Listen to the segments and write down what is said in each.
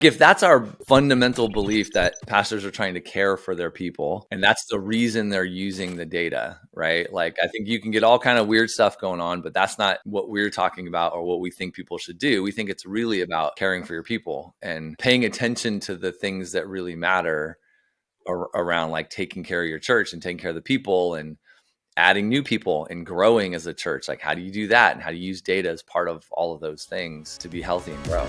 if that's our fundamental belief that pastors are trying to care for their people, and that's the reason they're using the data, right? Like, I think you can get all kind of weird stuff going on, but that's not what we're talking about or what we think people should do. We think it's really about caring for your people and paying attention to the things that really matter around, like taking care of your church and taking care of the people and adding new people and growing as a church. Like, how do you do that? And how do you use data as part of all of those things to be healthy and grow?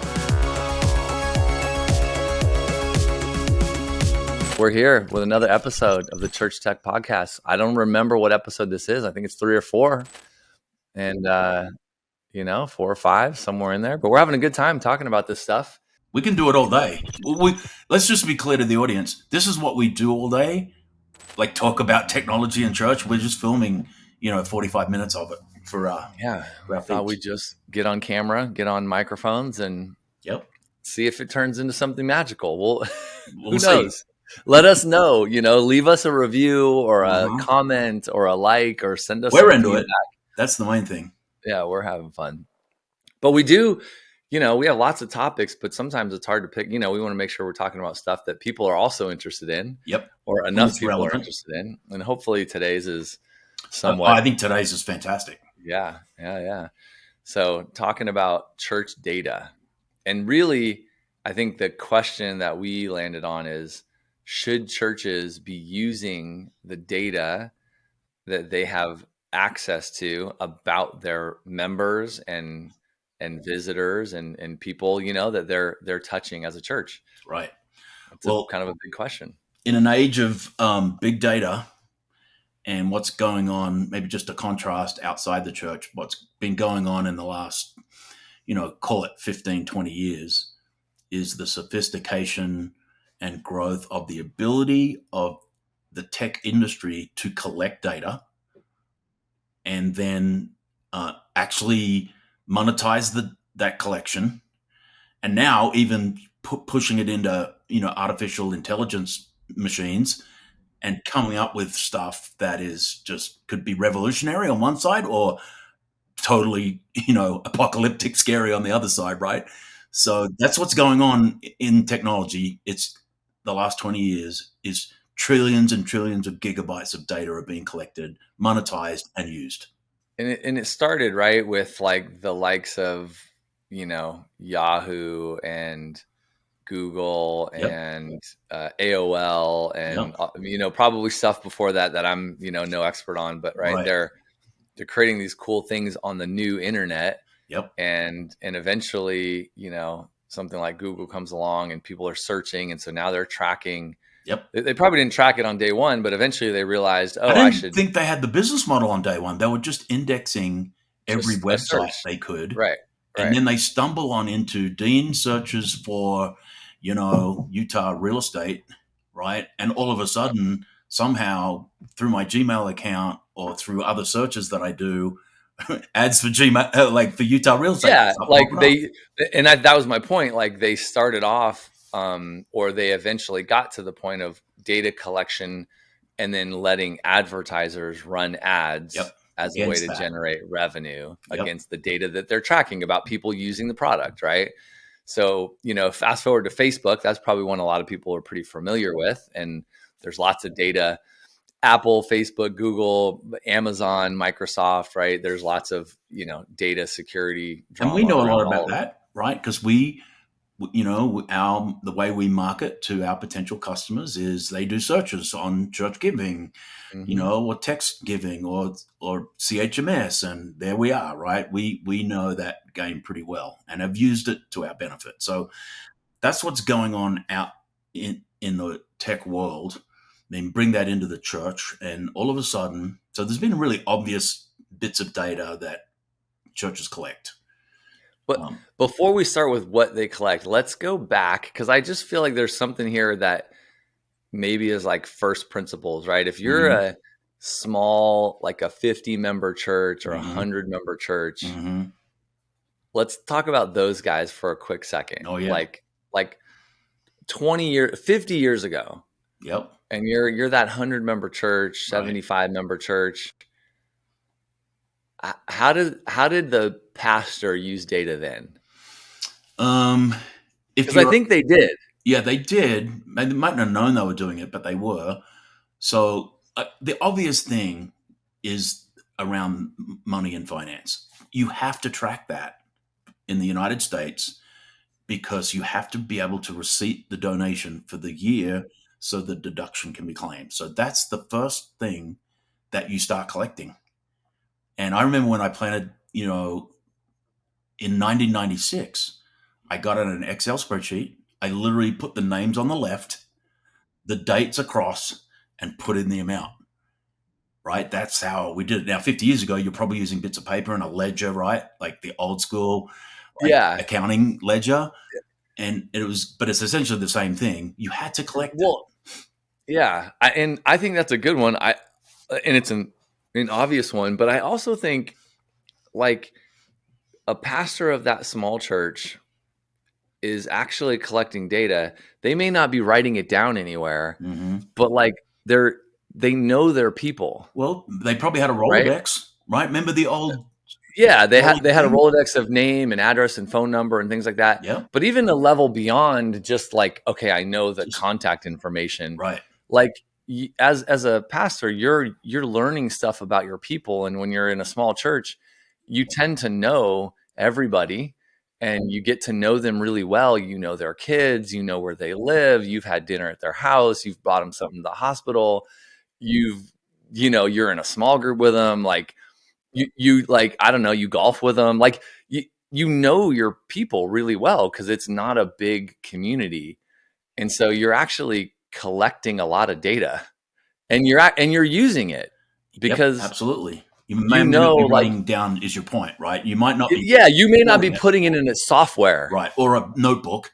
We're here with another episode of the Churchtech podcast. I don't remember what episode this is. I think it's 3 or 4. And, 4 or 5, somewhere in there. But we're having a good time talking about this stuff. We can do it all day. Let's just be clear to the audience. This is what we do all day. Like, talk about technology in church. We're just filming, 45 minutes of it for I thought we'd just get on camera, get on microphones, and see if it turns into something magical. Well, who knows? See. Let us know, leave us a review or a comment or a like, or send us. We're into it. That's the main thing. Yeah, we're having fun. But we do, we have lots of topics, but sometimes it's hard to pick. We want to make sure we're talking about stuff that people are also interested in. Yep. Or enough people relevant. Are interested in. And hopefully today's is somewhat. I think today's is fantastic. Yeah. So talking about church data. And really, I think the question that we landed on is, should churches be using the data that they have access to about their members and visitors and people, that they're touching as a church? Right. It's kind of a big question. In an age of big data and what's going on, maybe just a contrast outside the church, what's been going on in the last, call it 15, 20 years, is the sophistication and growth of the ability of the tech industry to collect data and then actually monetize that collection, and now even pushing it into artificial intelligence machines and coming up with stuff that is just could be revolutionary on one side or totally apocalyptic scary on the other side, right? So that's what's going on in technology. It's the last 20 years is trillions and trillions of gigabytes of data are being collected, monetized, and used. And it started, right, with like the likes of, Yahoo and Google and AOL and, probably stuff before that I'm, no expert on, but right. They're creating these cool things on the new internet. Yep. And eventually, something like Google comes along and people are searching. And so now they're tracking. Yep. They probably didn't track it on day one, but eventually they realized, I think they had the business model on day one. They were just indexing every website they could. Right. And then they stumble on into Dean searches for, Utah real estate, right? And all of a sudden, somehow through my Gmail account or through other searches that I do, ads for Gmail, like for Utah real estate. Yeah, like that was my point. Like they started off, or they eventually got to the point of data collection and then letting advertisers run ads as a way to generate revenue against the data that they're tracking about people using the product, right? So, fast forward to Facebook, that's probably one a lot of people are pretty familiar with. And there's lots of data. Apple, Facebook, Google, Amazon, Microsoft, right? There's lots of, data security drama. And we know a lot about that, right? Because the way we market to our potential customers is they do searches on church giving, or text giving or CHMS. And there we are, right? We know that game pretty well and have used it to our benefit. So that's what's going on out in the tech world. Then bring that into the church, and all of a sudden, so there's been really obvious bits of data that churches collect. But before we start with what they collect, let's go back, because I just feel like there's something here that maybe is like first principles, right? If you're a small, like a 50-member church or a 100-member church, let's talk about those guys for a quick second. Oh yeah, like 50 years ago. Yep. And you're that 100-member church, 75-member church. How did the pastor use data then? If Because I you're, think they did. yeah, they did. They mightn't have known they were doing it, but they were. So the obvious thing is around money and finance. You have to track that in the United States because you have to be able to receipt the donation for the year so the deduction can be claimed. So that's the first thing that you start collecting. And I remember when I planted, in 1996, I got it in an Excel spreadsheet. I literally put the names on the left, the dates across, and put in the amount. Right? That's how we did it. Now, 50 years ago, you're probably using bits of paper and a ledger, right? Like the old school, like Yeah. accounting ledger. And but it's essentially the same thing. You had to collect it. Well, yeah. And I think that's a good one. And it's an obvious one, but I also think like a pastor of that small church is actually collecting data. They may not be writing it down anywhere, Mm-hmm. but like they know their people, Well, they probably had a right? Rolodex, right? Remember the old Yeah, rolling they had a thing? Rolodex of name and address and phone number and things like that. Yeah, But even a level beyond just like, okay, I know the just contact information. right. Like as a pastor, you're learning stuff about your people, and when you're in a small church, you tend to know everybody and you get to know them really well. You know their kids, you know where they live, you've had dinner at their house, you've bought them something to the hospital, you've you're in a small group with them, like you like, I don't know, you golf with them, like you know your people really well because it's not a big community, and so you're actually collecting a lot of data, and you're using it Yep, because absolutely. You may not be like, writing down is your point, right? You might not be yeah, you may not be recording it, putting it in a software, right? Or a notebook,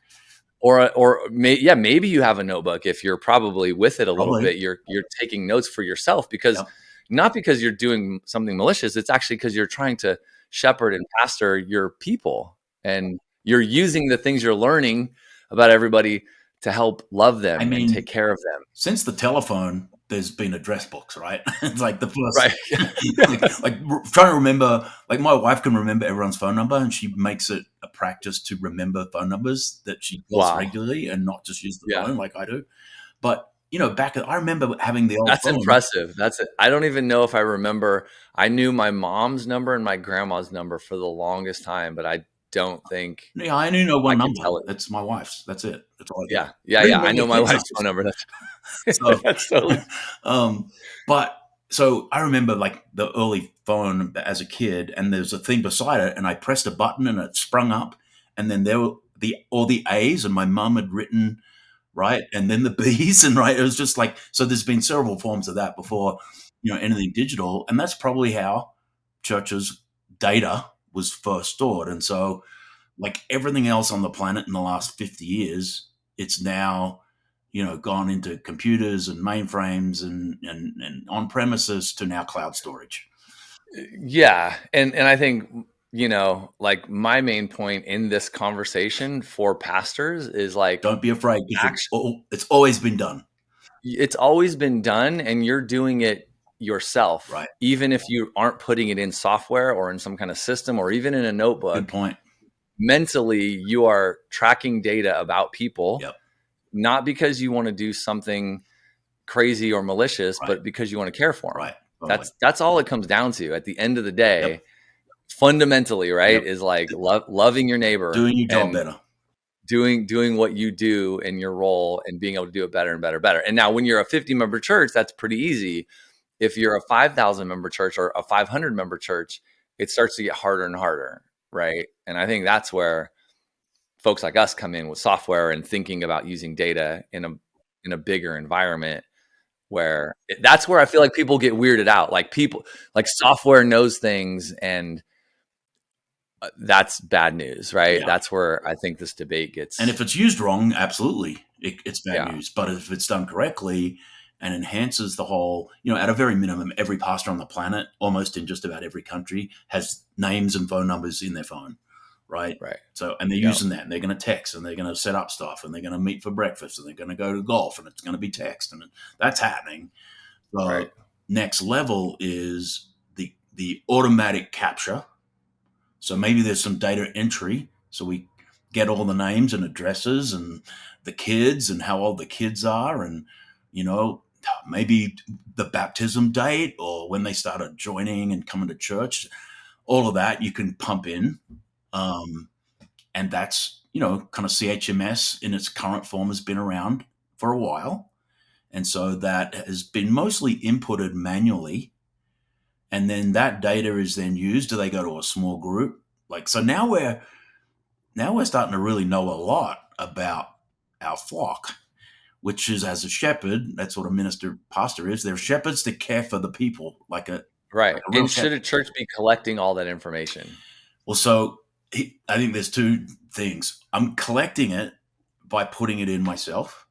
yeah, maybe you have a notebook. If you're probably with it a little probably. bit, you're taking notes for yourself, because Yep. not because you're doing something malicious, it's actually because you're trying to shepherd and pastor your people, and you're using the things you're learning about everybody to help love I them and take mean, care of them. since the telephone, there's been address books, right? It's like the first, Right. Yeah. trying to remember. Like my wife can remember everyone's phone number, and she makes it a practice to remember phone numbers that she calls Wow. regularly, and not just use the Yeah. phone like I do. But I remember having the old That's phone. impressive. That's it. I don't even know if I remember. I knew my mom's number and my grandma's number for the longest time, but I don't think Yeah, I only know I one could number. tell it. That's my wife's. That's it. That's all I do. Yeah. Yeah. I don't Yeah. even know I know your my kids' wife's phone numbers. number. So, That's totally. um, but so I remember like the early phone as a kid, and there's a thing beside it, and I pressed a button and it sprung up, and then there were all the A's, and my mum had written right, and then the B's, and right. It was just like so. There's been several forms of that before, anything digital, and that's probably how churches' data was first stored, and so like everything else on the planet in the last 50 years, it's now, gone into computers and mainframes and on premises to now cloud storage. Yeah. And I think, like my main point in this conversation for pastors is like, Don't be afraid because actually, it's always been done. it's always been done and you're doing it yourself, Right. even if you aren't putting it in software or in some kind of system or even in a Good notebook. point. Mentally, you are tracking data about people, Yep. not because you want to do something crazy or malicious, Right. but because you want to care for them. Right. Totally. That's all it comes down to at the end of the Yep. day. Fundamentally, right, Yep. is like loving your neighbor Doing your job and better. doing what you do in your role and being able to do it better and better, better. And now when you're a 50 member church, that's pretty easy. If you're a 5,000 member church or a 500 member church, it starts to get harder and harder, right? And I think that's where folks like us come in with software and thinking about using data in a bigger environment, where that's where I feel like people get weirded out. Like people, like software knows things, and that's bad news, right? Yeah. That's where I think this debate And gets. if it's used wrong, absolutely, it's bad Yeah. news. But if it's done correctly and enhances the whole, at a very minimum, every pastor on the planet, almost in just about every country, has names and phone numbers in their phone, right? Right. So, and they're Yeah. using that, and they're going to text, and they're going to set up stuff, and they're going to meet for breakfast, and they're going to go to golf, and it's going to be text, and that's happening. So, Right. next level is the automatic capture. So maybe there's some data entry. So get all the names and addresses and the kids and how old the kids are, and maybe the baptism date or when they started joining and coming to church. All of that you can pump in, and that's kind of CHMS in its current form has been around for a while, and so that has been mostly inputted manually, and then that data is then used. Do they go to a small group? So now we're starting to really know a lot about our flock, which is, as a shepherd, that's what a minister pastor is. They're shepherds that care for the people like a Right. real And should shepherd. a church be collecting all that information? Well, so I think there's two things. I'm collecting it by putting it in myself.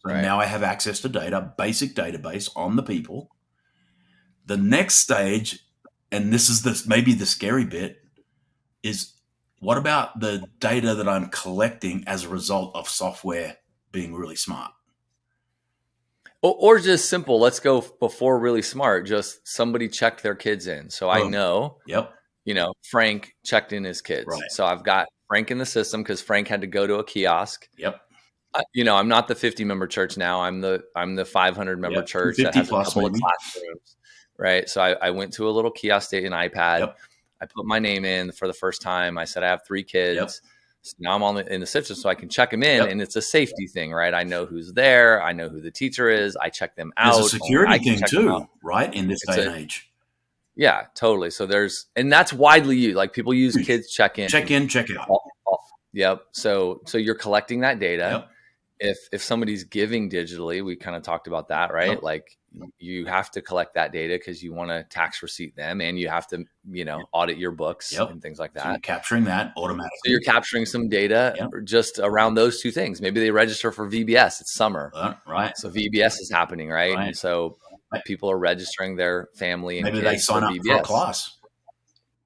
So Right. now I have access to data, basic database on the people. The next stage, and this is maybe the scary bit, is what about the data that I'm collecting as a result of software being really smart? Or just simple. Let's go before really smart. Just somebody checked their kids in. So I Boom. know, Yep. Frank checked in his kids. Right. So I've got Frank in the system because Frank had to go to a kiosk. Yep. I'm not the 50-member church now. I'm the 500-member Yep. church that 250 has a plus couple of maybe. classrooms, right? So I went to a little kiosk, state an iPad. Yep. I put my name in for the first time. I said I have 3 kids. Yep. So now I'm in the system, so I can check them in, Yep. and it's a safety thing, right? I know who's there. I know who the teacher is. I check them There's a out. Only security I can thing check them out. too, right? In this day and age. Yeah, totally. So and that's widely used. Like people use kids check in, check out. Yep. So you're collecting that data. Yep. If somebody's giving digitally, we kind of talked about that, right? Yep. Like you have to collect that data because you want to tax receipt them, and you have to, audit your books Yep. and things like that. So you're capturing that automatically. So you're capturing some data just around those two things. Maybe they register for VBS. It's summer. Right. So VBS is happening, right? And so people are registering their family and maybe kids they sign for up VBS. for a class,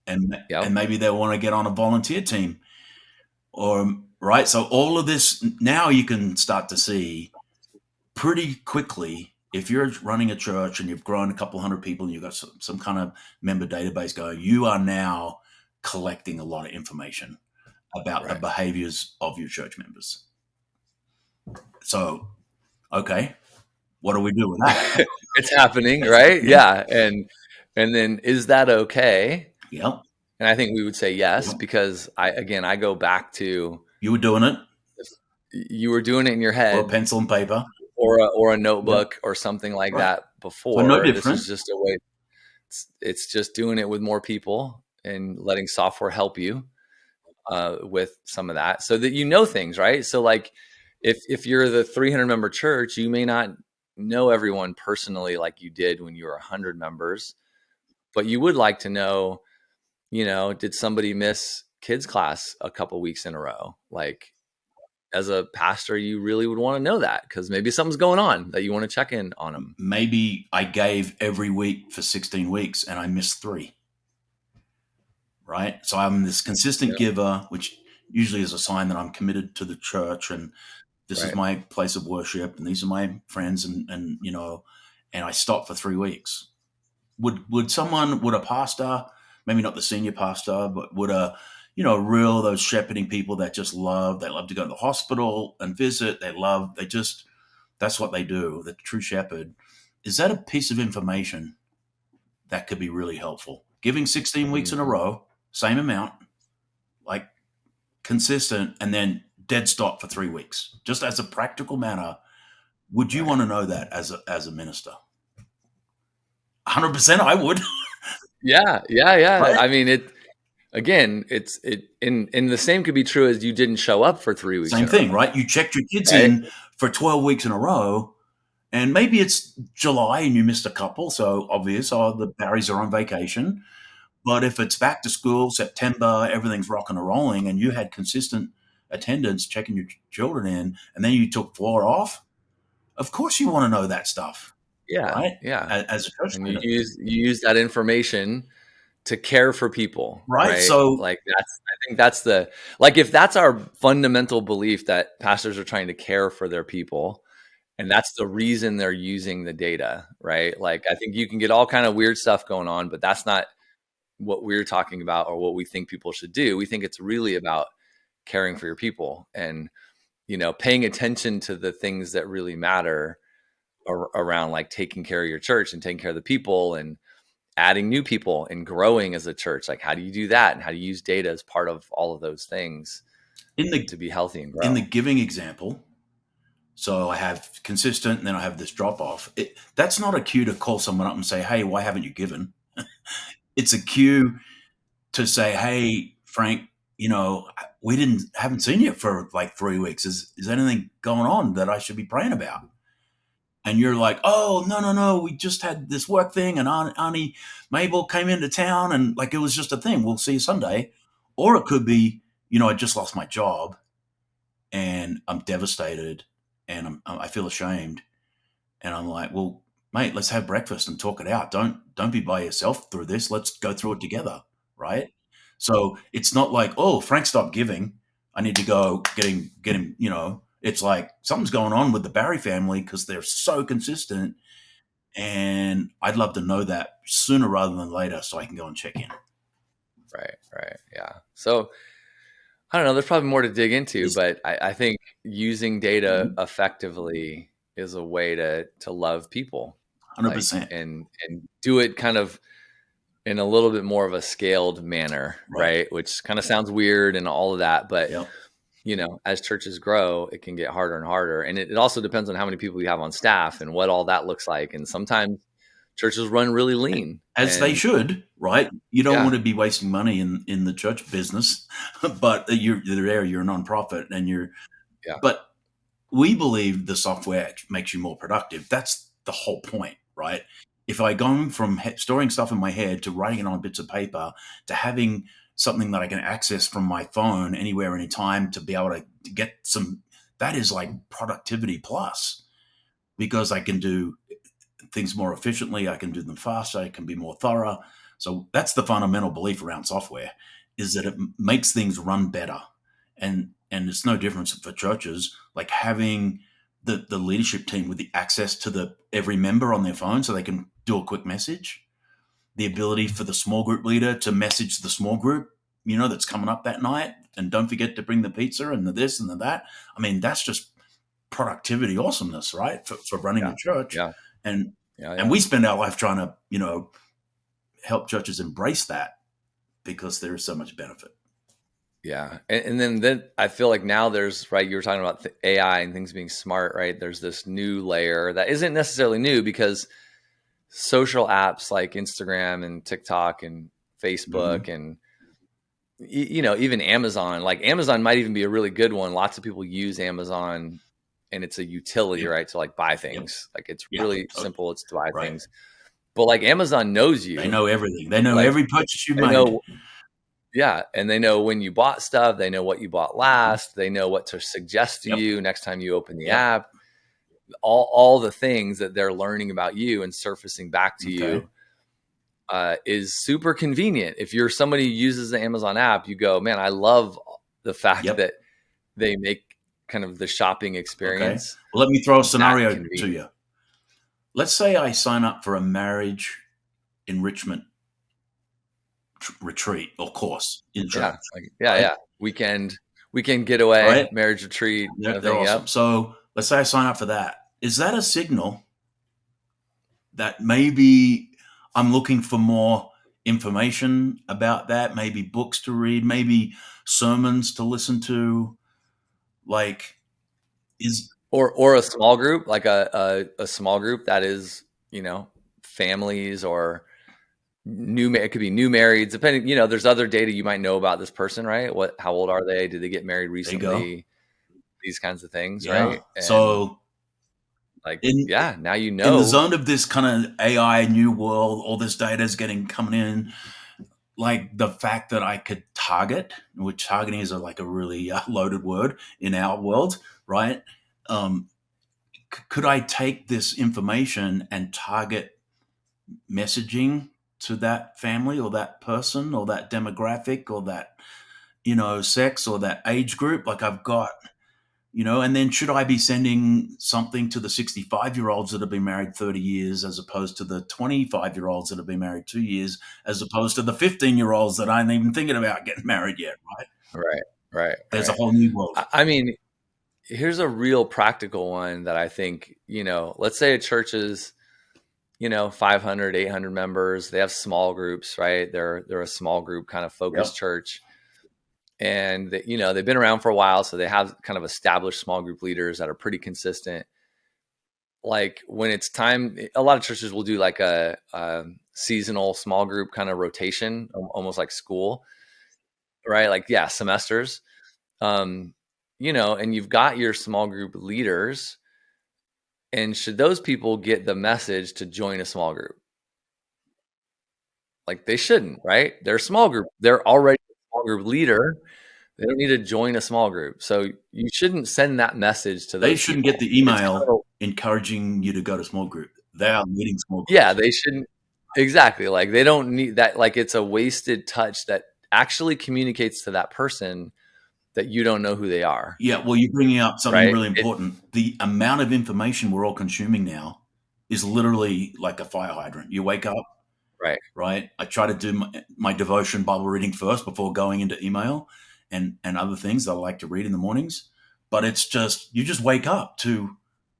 and maybe they want to get on a volunteer team, or right. So all of this now you can start to see pretty quickly. If you're running a church and you've grown a couple hundred people and you've got some kind of member database going, you are now collecting a lot of information about the behaviors of your church members. So, okay, what do we do with that? It's happening, right? Yeah. And then is that okay? Yep. And I think we would say yes, because I go back to, you were doing it. You were doing it in your head, or a pencil and paper, or a notebook, or something like that before. So no different. This is just a way. It's just doing it with more people and letting software help you with some of that, so that things, right? So like, if you're the 300-member church, you may not know everyone personally like you did when you were 100 members, but you would like to know, did somebody miss kids class a couple weeks in a row? Like, as a pastor, you really would want to know that, because maybe something's going on that you want to check in on them. Maybe I gave every week for 16 weeks and I missed 3. Right? So I'm this consistent giver, which usually is a sign that I'm committed to the church, and this is my place of worship, and these are my friends, and and I stopped for 3 weeks. Would a pastor, maybe not the senior pastor, but would those shepherding people that just they love to go to the hospital and visit, that's what they do, the true shepherd. Is that a piece of information that could be really helpful? Giving 16 weeks in a row, same amount, like consistent, and then dead stop for 3 weeks, just as a practical matter. Would you want to know that as a minister? 100% I would. Yeah. Right? I mean, in the same could be true as you didn't show up for 3 weeks. Same thing, right? You checked your kids in for 12 weeks in a row, and maybe it's July and you missed a couple, so obvious, the Barrys are on vacation. But if it's back to school, September, everything's rocking and rolling, and you had consistent attendance checking your children in, and then you took 4 off, of course you want to know that stuff. Yeah. Right? Yeah. As a church, and you use that information to care for people. Right. So like I think that's if that's our fundamental belief, that pastors are trying to care for their people, and that's the reason they're using the data, right? Like, I think you can get all kind of weird stuff going on, but that's not what we're talking about or what we think people should do. We think it's really about caring for your people and, paying attention to the things that really matter around like taking care of your church and taking care of the people and adding new people and growing as a church. Like, how do you do that? And how do you use data as part of all of those things In the to be healthy and in the grow? giving example, so I have consistent, and then I have this drop off. That's not a cue to call someone up and say, "Hey, why haven't you given?" It's a cue to say, "Hey, Frank, we haven't seen you for like 3 weeks. Is anything going on that I should be praying about?" And you're like, "Oh, no, no, no. We just had this work thing, and Auntie Mabel came into town, and like it was just a thing. We'll see you Sunday." Or it could be, I just lost my job, and I'm devastated, and I feel ashamed, and I'm like, "Well, mate, let's have breakfast and talk it out. Don't be by yourself through this. Let's go through it together, right?" So it's not like, "Oh, Frank stopped giving. I need to go get him." It's like something's going on with the Barry family because they're so consistent, and I'd love to know that sooner rather than later so I can go and check in. Right. Yeah. So I don't know. There's probably more to dig into, Is but I think using data Mhm. effectively is a way to love people, like 100%. and do it kind of in a little bit more of a scaled manner, Right. right? Which kind of sounds weird and all of that, but Yep. as churches grow, it can get harder and harder, and it also depends on how many people you have on staff and what all that looks like. And sometimes churches run really lean, As they and should, right? You don't yeah, want to be wasting money in the church business, but you're a nonprofit, and yeah, but we believe the software makes you more productive. That's the whole point, right? If I go from storing stuff in my head to writing it on bits of paper to having something that I can access from my phone anywhere, anytime to be able to get some, that is like productivity plus, because I can do things more efficiently. I can do them faster. I can be more thorough. So that's the fundamental belief around software, is that it makes things run better. And it's no difference for churches, like having the leadership team with the access to the every member on their phone so they can do a quick message, the ability for the small group leader to message the small group, that's coming up that night, and don't forget to bring the pizza and the this and the that. I mean, that's just productivity awesomeness, right? For running yeah, a church. yeah, And yeah. and we spend our life trying to, help churches embrace that because there is so much benefit. Yeah. And then I feel like now there's, right, you were talking about AI and things being smart, right? There's this new layer that isn't necessarily new because social apps like Instagram and TikTok and Mm-hmm. Facebook and, even Amazon, like Amazon might even be a really good one. Lots of people use Amazon and it's a utility, Yep. right? To like buy Yep. things. Like it's Yeah. really Totally. simple. It's to buy Right. things. But like Amazon knows They you. know everything. They know Like every purchase you've they made. know. Yeah, and they know when you bought stuff, they know what you bought Mm-hmm. last, they know what to suggest to Yep. you next time you open the Yep. app. All the things that they're learning about you and surfacing back to Okay. you is super convenient. If you're somebody who uses the Amazon app, you go, man, I love the fact Yep. that they make kind of the shopping Okay. experience Well, let me throw a that scenario to convenient. you. Let's say I sign up for a marriage enrichment retreat or course in Yeah, church, like right? yeah. Weekend getaway, Right? marriage retreat kind of They're thing. awesome. Yep. So let's say I sign up for that. Is that a signal that maybe I'm looking for more information about that? Maybe books to read, maybe sermons to listen to. Like, is Or a small group, like a small group that is, families or it could be new marrieds, depending, there's other data you might know about this person, right? How old are they? Did they get married there you go. recently? These kinds of things, Yeah. right? And So like, in yeah, now in the zone of this kind of AI new world, all this data is getting coming in. Like the fact that I could target, which targeting is like a really loaded word in our world, right? Um, could I take this information and target messaging to that family or that person or that demographic or that, sex or that age group? Like I've got, and then should I be sending something to the 65-year-olds that have been married 30 years as opposed to the 25-year-olds that have been married 2 years, as opposed to the 15-year-olds that aren't even thinking about getting married yet, right? right, Right. There's a Right. whole new world. I mean, here's a real practical one that I think, let's say a church is, 500, 800 members. They have small groups, right? They're a small group kind of focused Yep. church. And they've been around for a while, so they have kind of established small group leaders that are pretty consistent. Like when it's time, a lot of churches will do like a seasonal small group kind of rotation, almost like school, right? Like, yeah, semesters. Um, and you've got your small group leaders, and should those people get the message to join a small group? Like they shouldn't, right? They're a small group. They're already a small group leader. They don't need to join a small group. So you shouldn't send that message to They those shouldn't get people. the It's kind email of, encouraging you to go to small group. They are leading small yeah, groups. they shouldn't. Exactly. Like they don't need that. Like it's a wasted touch that actually communicates to that person that you don't know who they are, Yeah, well, you're bringing up something right? really important. The amount of information we're all consuming now is literally like a fire hydrant. You wake up, Right. right? I try to do my devotion Bible reading first before going into email and other things that I like to read in the mornings. But it's just, you just wake up to,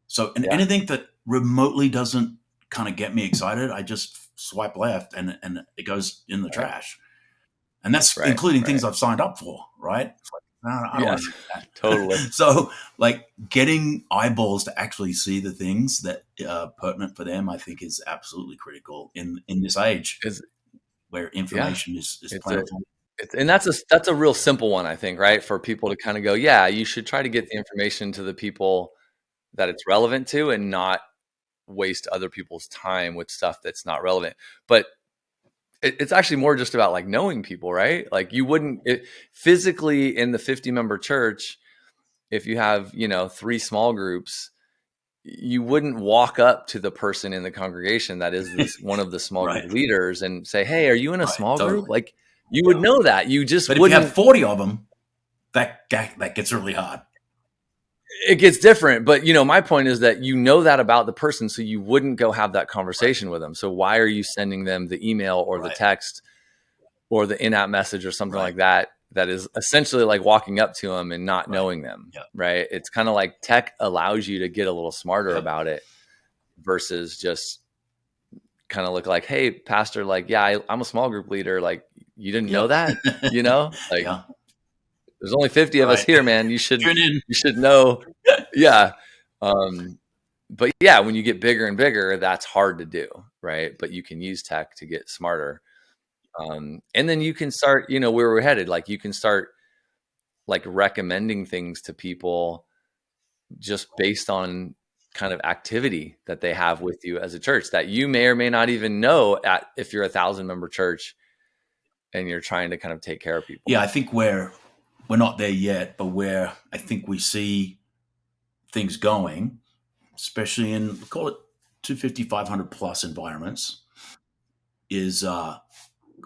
so, and Yeah. anything that remotely doesn't kind of get me excited, I just swipe left and it goes in the Right. trash. And that's Right. including things Right. I've signed up for, right? It's like, no, I don't want Yes. to read Totally. that. So, like, getting eyeballs to actually see the things that are pertinent for them, I think, is absolutely critical in this age Is where yeah. information is It's a plentiful. and that's a real simple one, I think, right? For people to kind of go, yeah, you should try to get the information to the people that it's relevant to and not waste other people's time with stuff that's not relevant. But it's actually more just about like knowing people, right? Like you wouldn't physically in the 50-member church, if you have, three small groups, you wouldn't walk up to the person in the congregation that is this one of the small Right, group leaders and say, hey, are you in a right, small group? totally. Like you would Yeah. know that. You just But if you have wouldn't. 40 of them, that gets really hard. It gets different, but my point is that that about the person, so you wouldn't go have that Right, conversation with them. So why are you sending them the email or the right, text or the in-app message or something right. like that? That is essentially like walking up to them and not Right. knowing them, Yep. right? It's kind of like tech allows you to get a little smarter Yep. about it versus just kind of look like, hey, pastor, like, yeah, I'm a small group leader. Like, you didn't know Yep. that, like Yeah. there's only 50 of us Right. here, man. You Tune in. should know. Yeah. Um, but yeah, when you get bigger and bigger, that's hard to do, right? But you can use tech to get smarter. And then you can start, where we're headed. Like you can start like recommending things to people just based on kind of activity that they have with you as a church that you may or may not even know if you're 1,000-member church and you're trying to kind of take care of Yeah, people. I think we're not there yet, but where I think we see things going, especially in, call it 250, 500 plus environments, is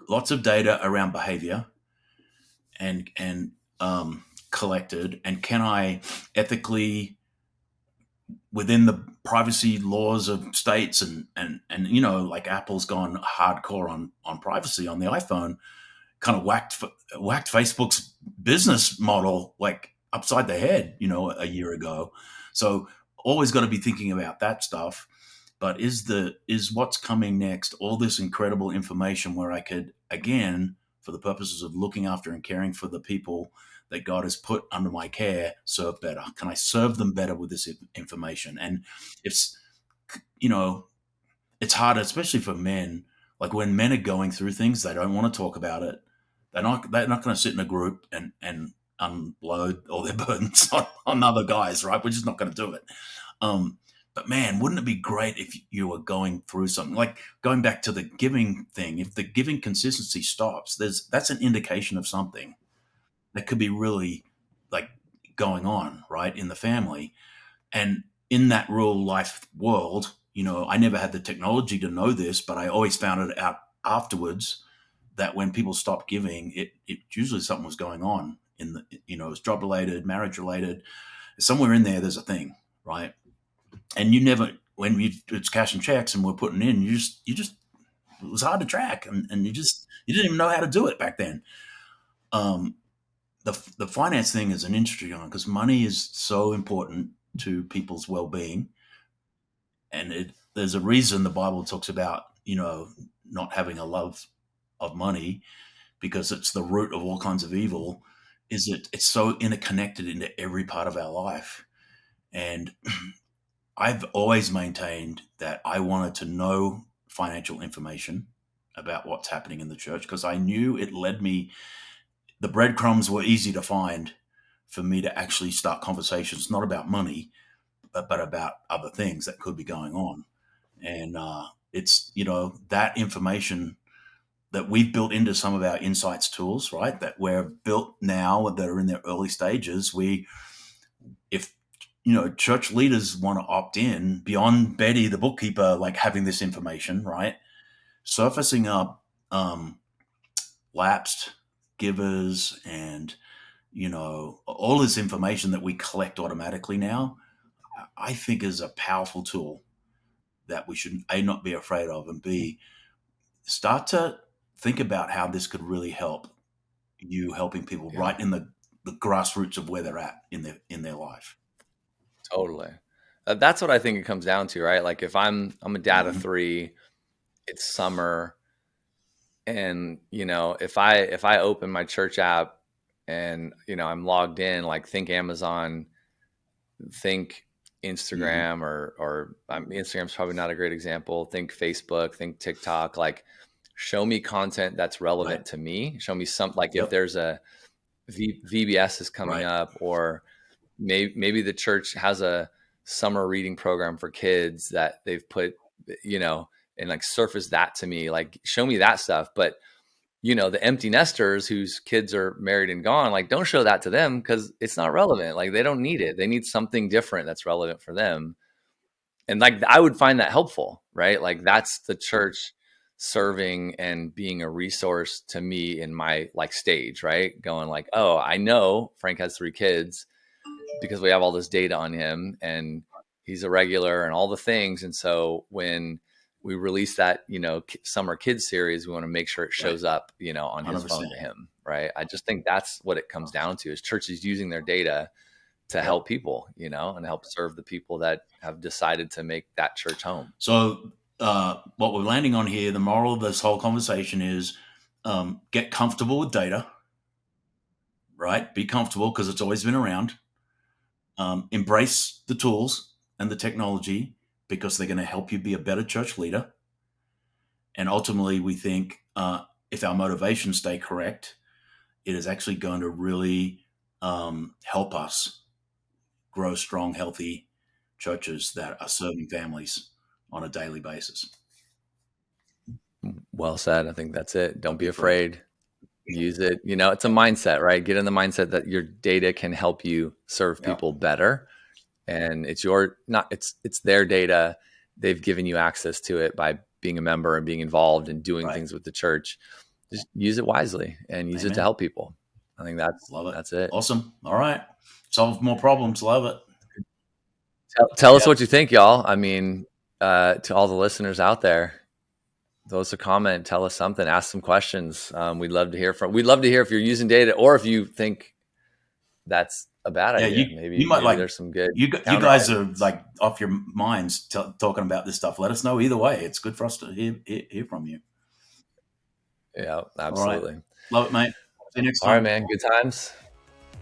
lots of data around behavior and collected, and can I ethically, within the privacy laws of states, and like Apple's gone hardcore on privacy on the iPhone, kind of whacked Facebook's business model like upside the head, a year ago. So always got to be thinking about that stuff. But is what's coming next all this incredible information where I could, again, for the purposes of looking after and caring for the people that God has put under my care, serve better? Can I serve them better with this information? And it's you know it's hard, especially for men. Like when men are going through things, they don't want to talk about it. They're not going to sit in a group and unload all their burdens on other guys, right? We're just not going to do it. But man, wouldn't it be great if you were going through something like going back to the giving thing? If the giving consistency stops, that's an indication of something that could be really like going on, right, in the family. And in that real life world, I never had the technology to know this, but I always found it out afterwards that when people stopped giving, it usually something was going on in the, it was job related, marriage related. Somewhere in there, there's a thing, right? And you never, when it's cash and checks and we're putting in, you just, it was hard to track, and you didn't even know how to do it back then. Um, the finance thing is an interesting one because money is so important to people's well-being, and there's a reason the Bible talks about not having a love of money, because it's the root of all kinds of evil. Is it's so interconnected into every part of our life, and I've always maintained that I wanted to know financial information about what's happening in the church because I knew it led me. The breadcrumbs were easy to find for me to actually start conversations, not about money, but about other things that could be going on. And it's, that information that we've built into some of our insights tools, right? That we're built now that are in their early stages. If church leaders want to opt in beyond Betty, the bookkeeper, like having this information, right? Surfacing up lapsed givers and all this information that we collect automatically now, I think is a powerful tool that we should A, not be afraid of, and B, start to think about how this could really help you, helping people right in the grassroots of where they're at in their life. Totally. That's what I think it comes down to, right? Like if I'm a dad of 3, it's summer, and if I open my church app and I'm logged in, like think Amazon, think Instagram, or Instagram's probably not a great example. Think Facebook, think TikTok. Like, show me content that's relevant to me. Show me some, like if there's a VBS is coming up, or maybe the church has a summer reading program for kids that they've put, and like surface that to me. Like, show me that stuff. But the empty nesters whose kids are married and gone, like, don't show that to them because it's not relevant. Like, they don't need it. They need something different that's relevant for them. And like, I would find that helpful, right? Like, that's the church serving and being a resource to me in my like stage, right? Going like, oh, I know Frank has 3 kids because we have all this data on him and he's a regular and all the things. And so when we release that, summer kids series, we want to make sure it shows up, on his 100%. Phone to him. Right. I just think that's what it comes down to, is churches using their data to help people, and help serve the people that have decided to make that church home. So what we're landing on here, the moral of this whole conversation is get comfortable with data, right? Be comfortable because it's always been around. Embrace the tools and the technology because they're going to help you be a better church leader. And ultimately, we think if our motivations stay correct, it is actually going to really help us grow strong, healthy churches that are serving families on a daily basis. Well said. I think that's it. Don't be afraid. Use it. It's a mindset, right? Get in the mindset that your data can help you serve people better. And it's their data. They've given you access to it by being a member and being involved and doing things with the church. Just use it wisely and use it to help people. I think that's it. Awesome. All right. Solve more problems. Love it. Tell us what you think, y'all. I mean, to all the listeners out there, throw us a comment, tell us something, ask some questions. We'd love to hear if you're using data or if you think that's a bad idea. Maybe there's some good. You guys are like off your minds talking about this stuff. Let us know either way. It's good for us to hear from you. Yeah, absolutely. Love it, mate. See you next time. All right, man. Good times.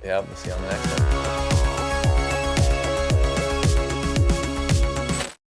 Yeah, we'll see you on the next one.